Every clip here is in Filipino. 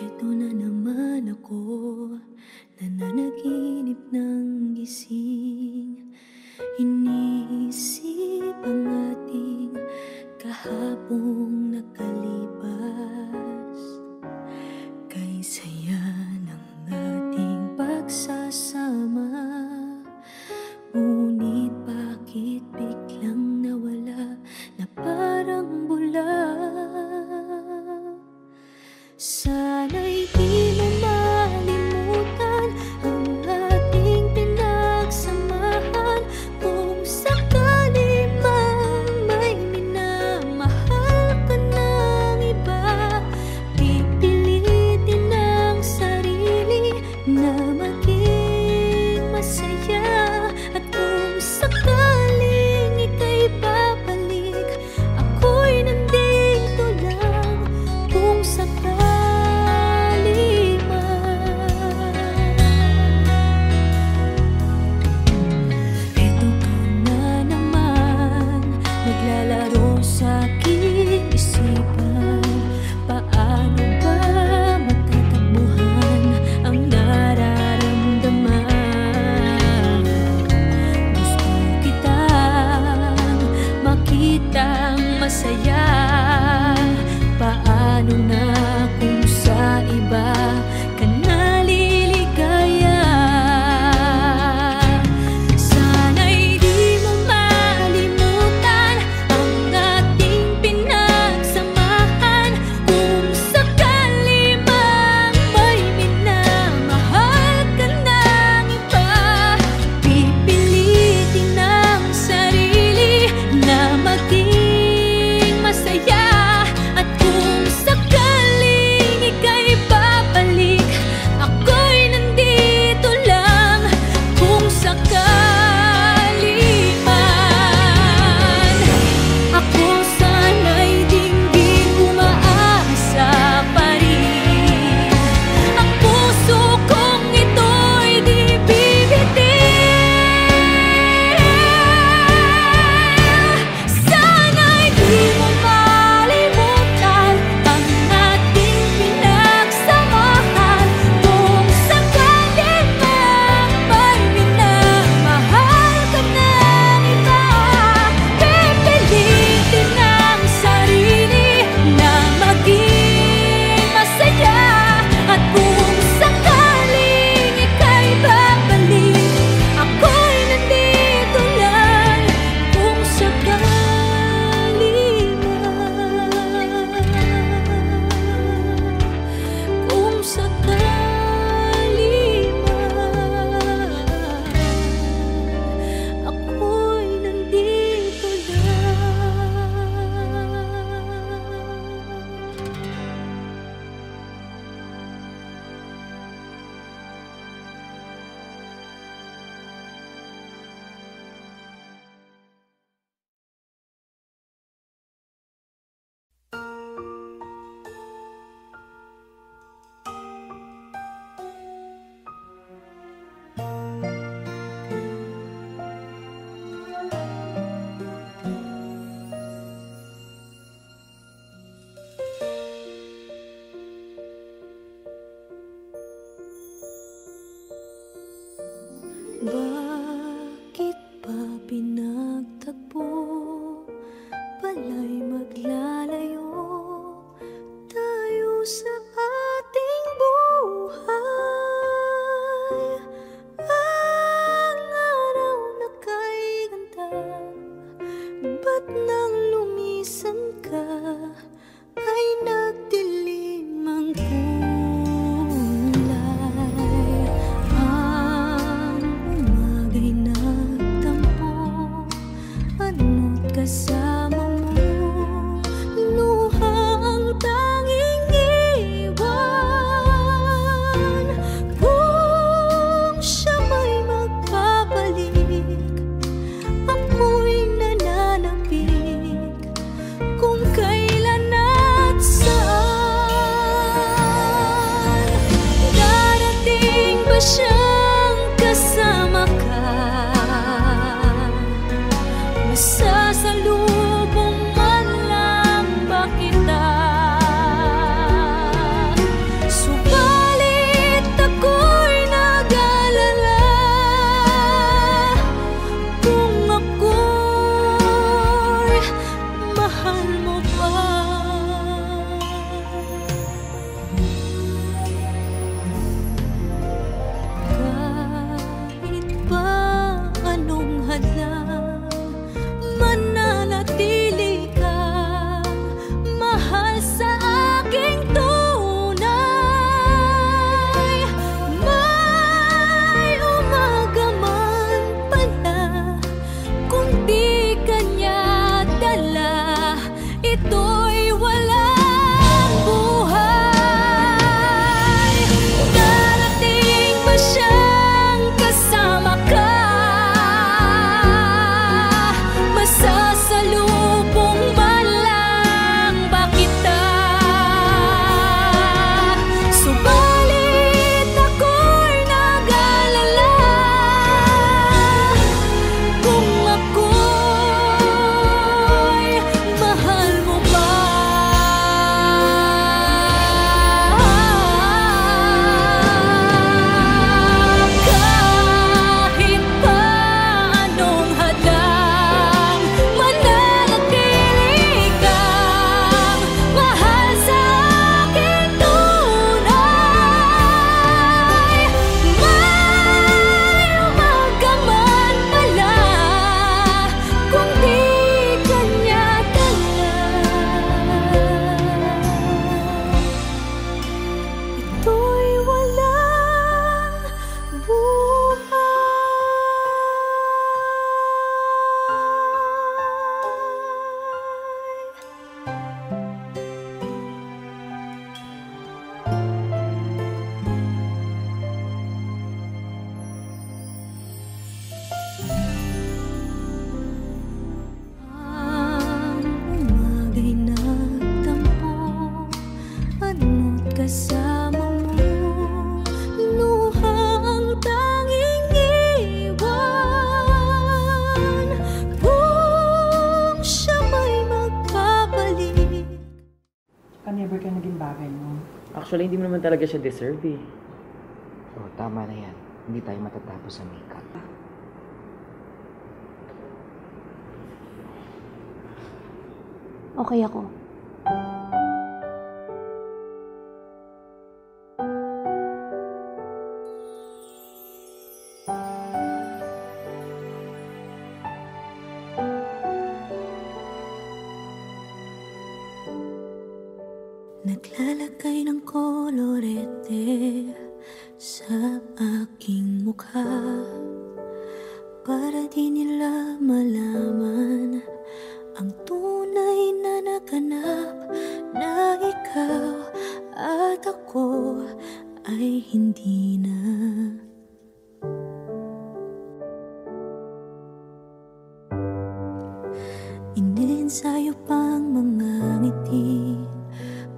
Eto na naman ako, nananaginip ng gising. Iniisip ang ating kahapong nakalipas. Kay saya ng ating pagsasama, ngunit bakit biglang nawala na parang bula? Sana'y di mo malimutan ang ating pinagsamahan. Kung sakali mang may minamahal ka ng iba, pipilitin ang sarili na maging masaya. At kung sakaling ika'y babalik, ako'y nandito lang. Kung sakali naglalaro sa aking isipan, paano ba matatakbuhan ang nararamdaman? Gusto kitang makitang masaya, paano na kung sa iba ka naliligaya? Bakit ba pinagtagpo? Pala'y maglalayo tayo sa ating buhay. Ang araw na kay ganda, ba't nang lumisan ka ay nagdilim ang kulay? Kasama mo, luha ang tanging kasama mo. Luha ang tanging iwan kung siya may magpapalik. Never ka naging bagay mo. Actually, hindi mo naman talaga siya deserve eh. Oh, tama na yan. Hindi tayo matatapos sa makeup. Okay ako. Naglalagay ng kolorete sa aking mukha para di nila malaman ang tunay na naganap, na ikaw at ako ay hindi na. Iniensayo pang mga ngiti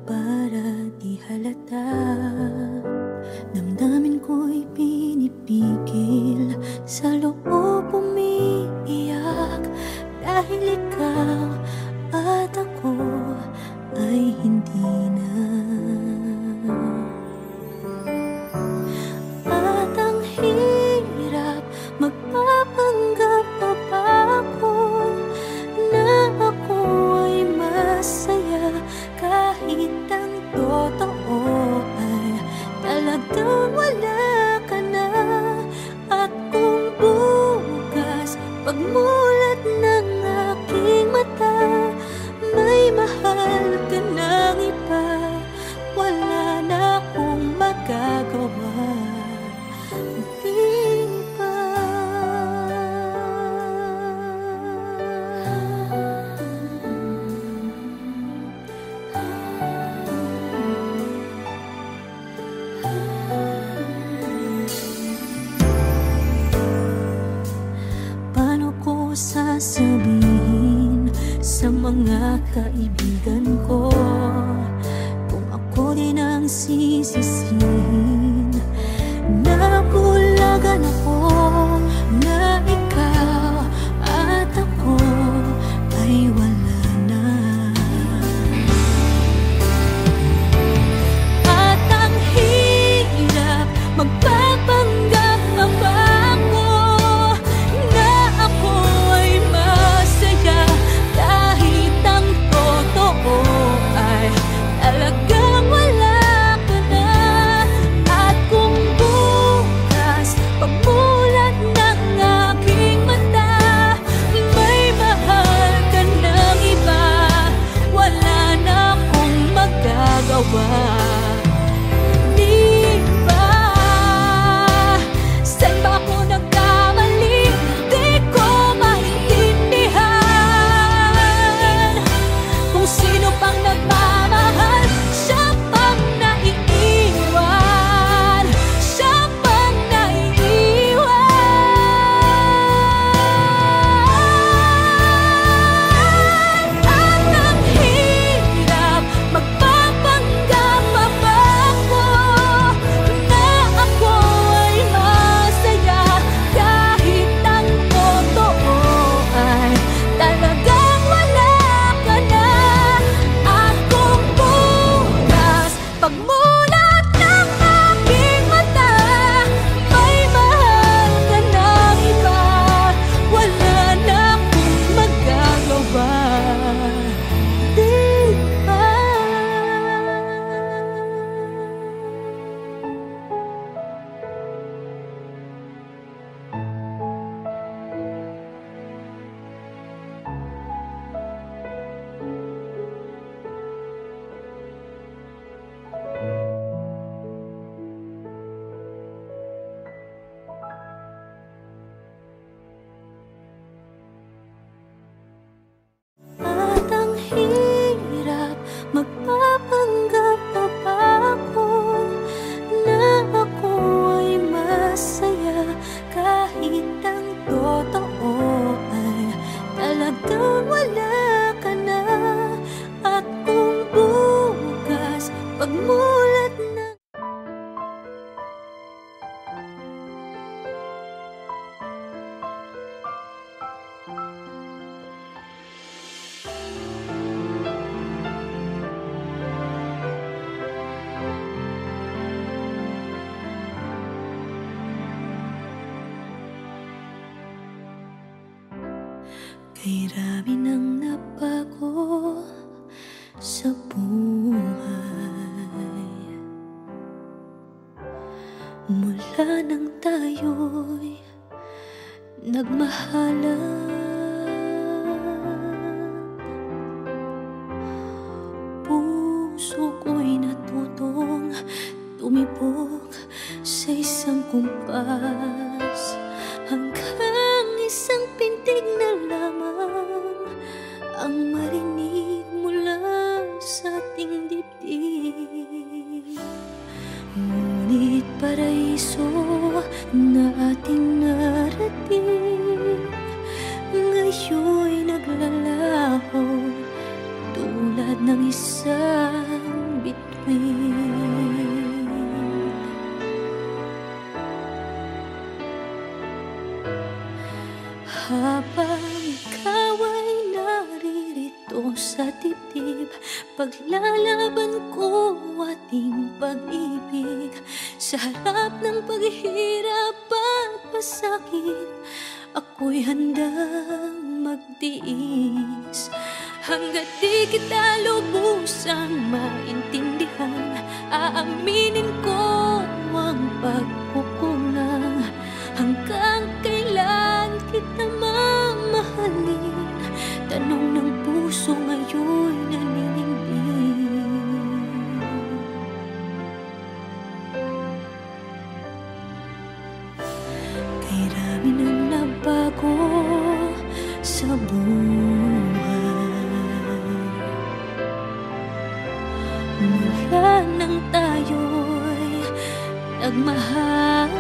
para di halata. Damdamin ko'y pinipigil, sa loob umiiyak, dahil ikaw at ako ay hindi na. At ang hirap, magpapanggap na ba ako na ako ay masaya, kahit ang totoo ay talagang wala ka na. At kung bukas pagmulat ng aking mata, may mahal ka ng iba, wala na akong magagawa. Di ba? Paano ko sasabihin sa mga kaibigan ko kung ako din ang sisisihin? Nabulagan ako na ikaw at ako ay wala na. At ang hirap, magpapanggap pa ba ako na ako ay masaya, kahit ang totoo ay talagang wala ka na. Kay rami nang nabago sa buhay mula nang tayo'y nagmahalan. Puso ko'y natutong tumibok sa isang kumpas, hanggang isang pintig na lamang ang marinig mula sa ating dibdib. Ngunit paraiso na ating narating ngayon'y naglalaho tulad ng isang bituin. Habang ikaw ay naririto sa dibdib, paglalaban ko ating pag-ibig. Sa harap ng paghihirap at pasakit, ako'y handang magtiis. Hanggat di kita lubusang maintindihan, aaminin ko ang pagkukulang. Hanggang kailan kita mamahalin? Tanong ng puso ngayon naninindig. Kay rami nang nabago sa buhay mula nang tayo'y nagmahalan.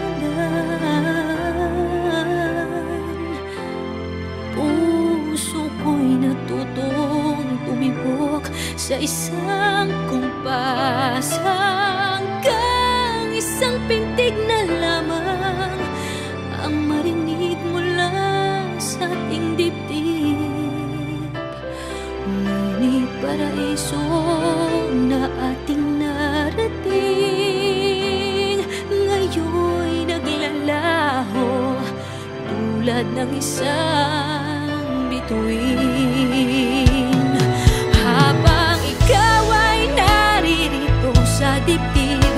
Puso ko'y natutong tumibok sa isang kumpas, hanggang isang pintig na lamang ang marinig mula sa ating dibdib. Ngunit paraiso na ating narating ngayon'y naglalaho tulad ng isang bituin. Habang ikaw ay naririto sa dibdib,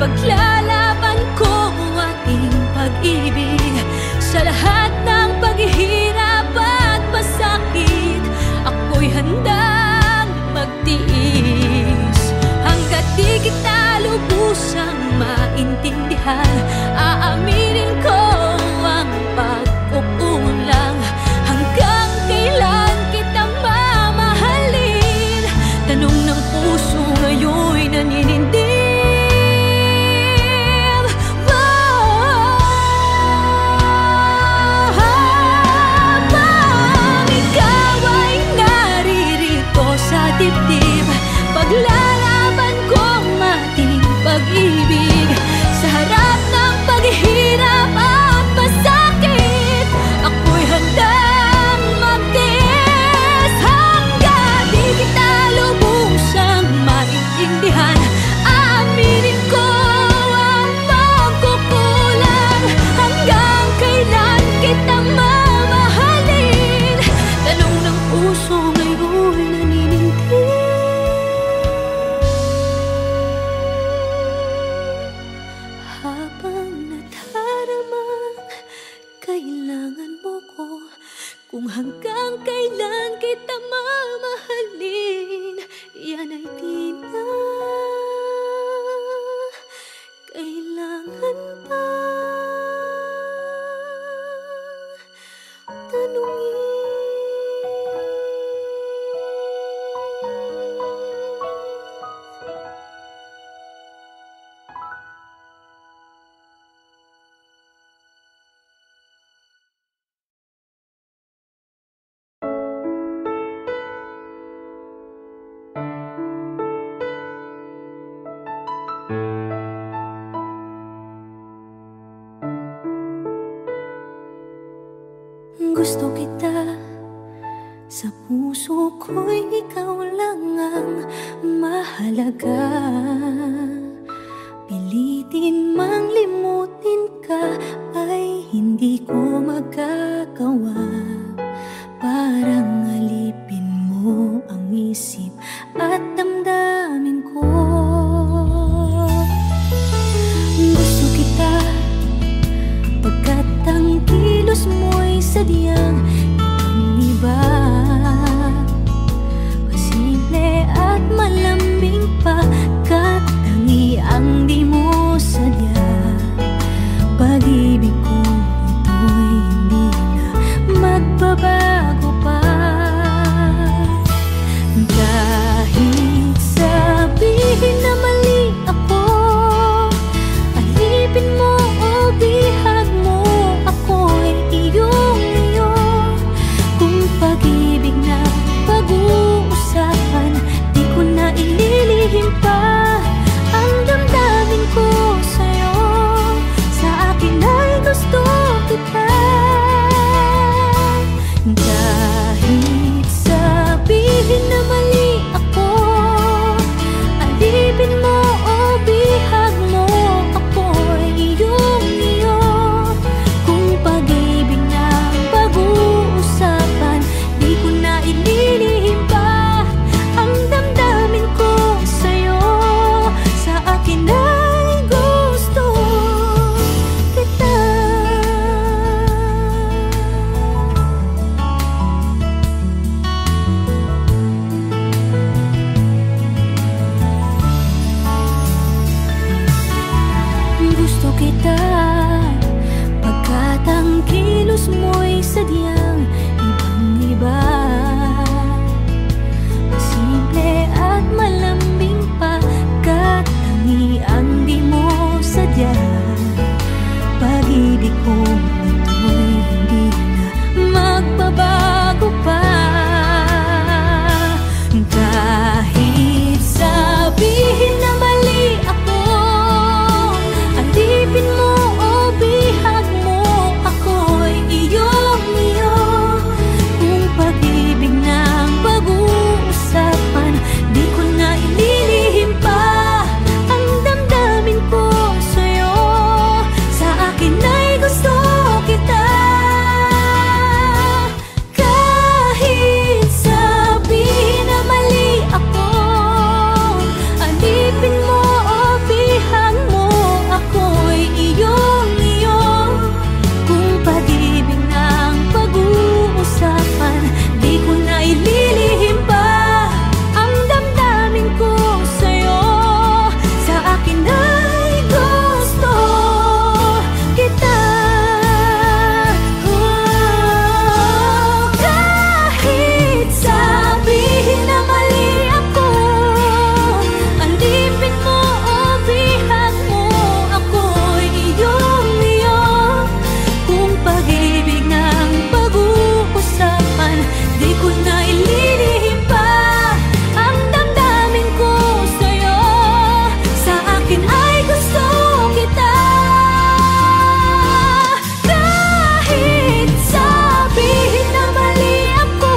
paglalaban ko ating pag-ibig. Sa lahat ng paghihirap at pasakit, ako'y handang magtiis. Hanggat di kita lubusang maintindihan, aaminin ko ang pagkukulang. Hanggang kailan kita mamahalin? Tanong ng puso ngayon'y naninindig. Habang ikaw ay naririto sa dibdib, paglalaban ko ating pag-ibig. Sa harap ng paghihirap at pasakit, ako'y handang magtiis. Hanggang di kita lubusang maintindihan, aaminin ko ang pagkukulang. Hanggang kailan kita mamahalin? Tanong ng puso ngayon'y naninindig. Habang nadaramang kailangan mo ko, kung hanggang kailan kita mamahalin, yan ay di na kailangan pa tanungin. Gusto kita, sa puso ko'y ikaw lang ang mahalaga. Pilitin mang limutin ka ay hindi ko magagawa. Para kita, pagkat ang kilos mo'y sadyang ibang-iba. Masimple at malambing pagkat tangiang di mo sadya. Pag-ibig kong ito'y hindi na magbabago pa. Kahit sabihin na mali ako, alipin mo o bihag mo, ako'y iyong-iyo. Kung pag-ibig ng pag-uusapan, di ko na ililihim pa ang damdamin ko sa'yo. Sa akin ay gusto kita. Kahit sabihin na mali ako, alipin mo o bihag mo, ako'y iyong-iyo. Kung pag-ibig ng pag-uusapan, di ko na ililihim pa ang damdamin ko sa'yo. Sa akin ay gusto kita. Kahit sabihin na mali ako, alipin mo o bihag mo, ako'y iyong-iyo. Kung pag-ibig ng pag-uusapan, di ko na ililihim pa ang damdamin ko sa'yo. Sa akin ay gusto kita. Kahit sabihin na mali ako,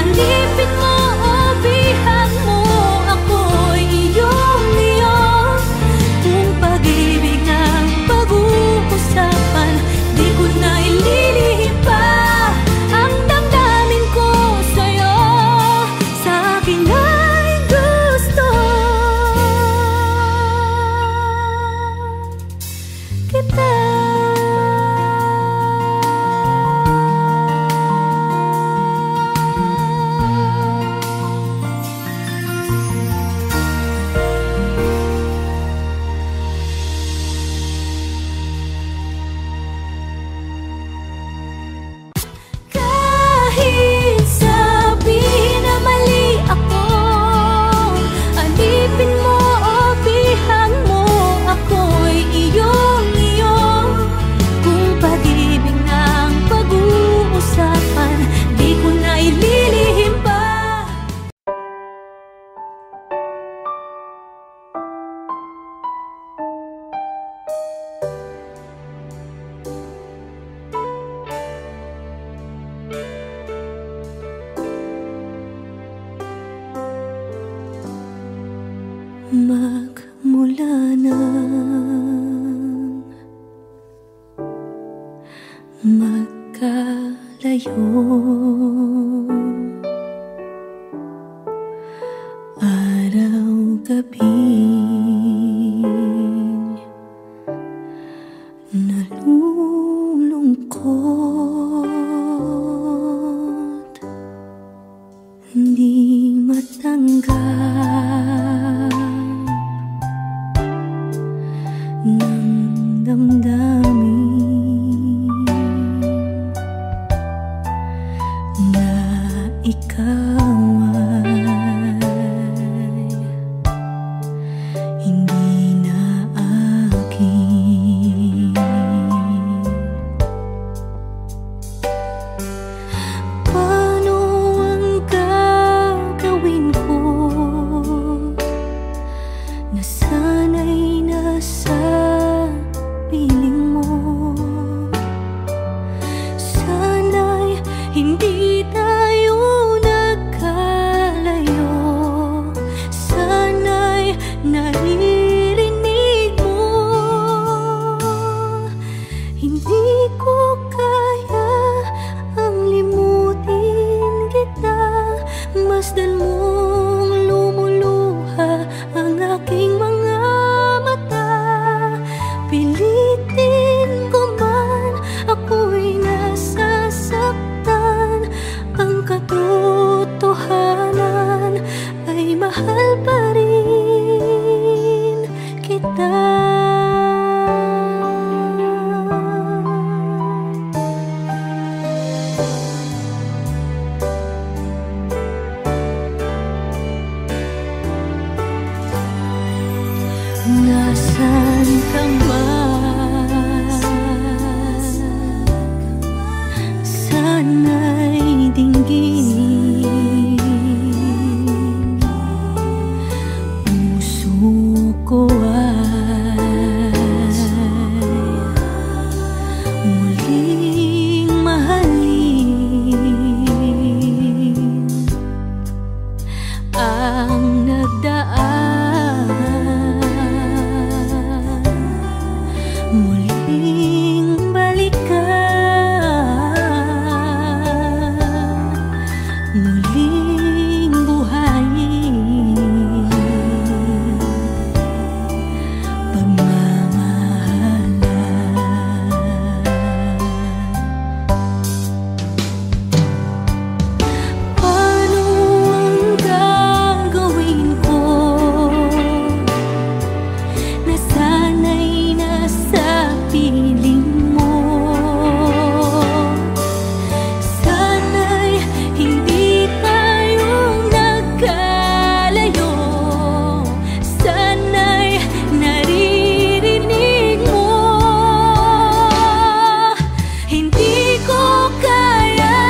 alipin mo o bihag mo, ako'y iyong-iyo. Kung pag-ibig ng pag-uusapan, di ko na ililihim pa ang damdamin ko sa'yo. Sa akin ay gusto kita. Kahit sabihin na mali ako, alipin mo o bihag mo, ako'y iyong-iyo. Kung pag-ibig ng pag-uusapan, di ko na ililihim pa. Magmula nang magkalayo, araw-gabi nalulungkot, hindi matanggap ng damdamin na ikaw ay hindi na akin. Paano ang gagawin ko na sana'y nasa piling mo? Sana'y hindi tayo nagkalayo. Sana'y naririnig mo. Hindi ko kaya ang limutin kita. Masdan mong lumuluha ang aking mga mata. Pilitin ko man, ako'y nasasaktan. Ang katotohanan ay mahal pa rin kita. Nasaan ka man, sana'y dinggin. Puso ko ay muling mahalin ang nagdaan. Muling balikan, muling buhayin pagmamahalan. Paano ang gagawin ko na sana'y nasa piling mo? Sana'y hindi tayo nagkalayo, sana'y naririnig mo. Hindi ko kaya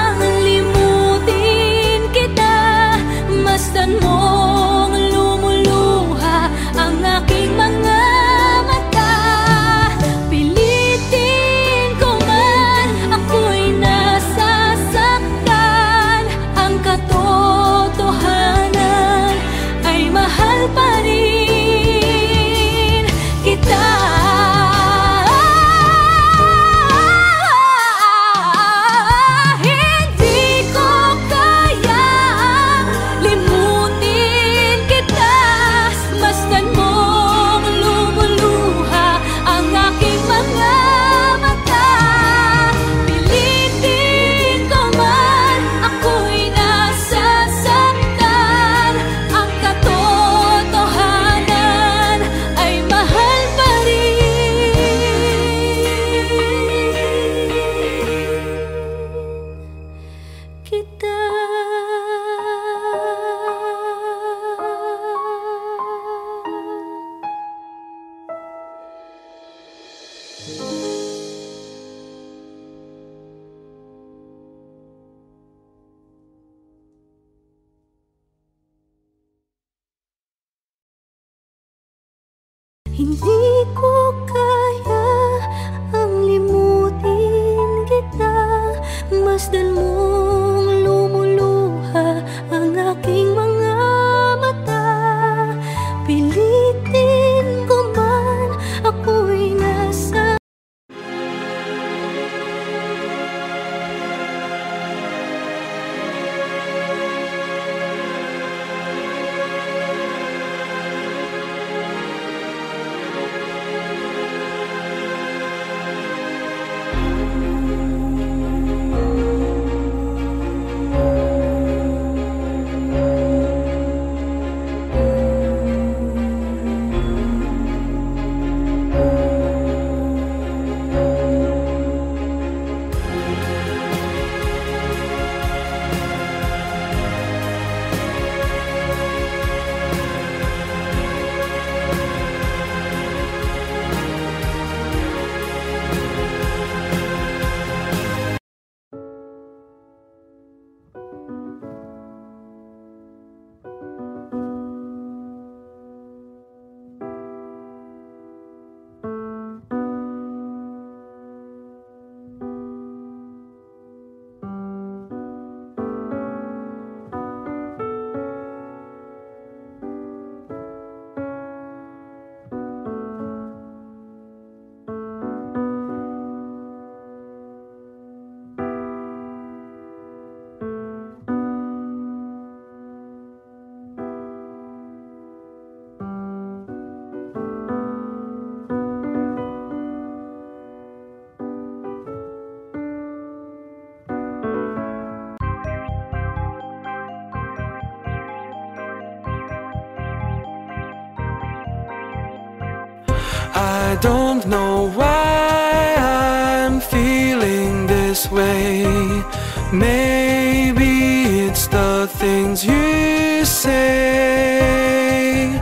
ang limutin kita, masdan mong lumuluha ang aking mga mata. Pilitin ko man, ako'y nasasaktan. Ang katotohanan ay mahal pa rin kita. Hindi ko kayang limutin kita, masdan mong lumuluha ang aking mga mata. Pilitin ko man, ako'y nasasaktan. Ang katotohanan ay mahal pa rin kita. Hindi ko kaya ang limutin kita, masdan mong lumuluha ang aking mga mata. Pilitin ko man, ako'y nasa I don't know why I'm feeling this way. Maybe it's the things you say.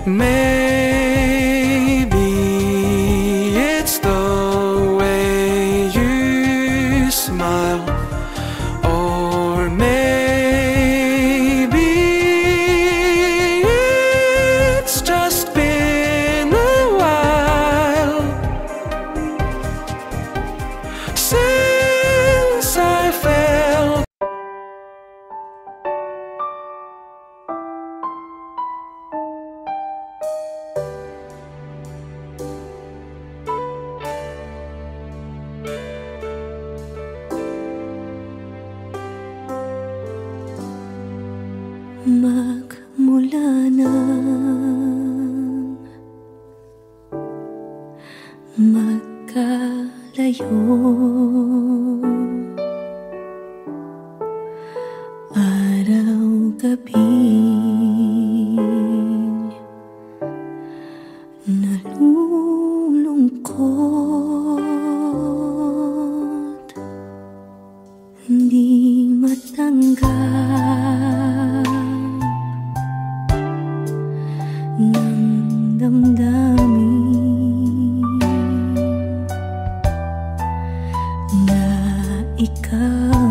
Maybe it's the way you smile, or maybe it's just been a while since I felt. Magmula nang magkalayo, araw-gabing nalulungkot, hindi matanggap ng damdamin na ikaw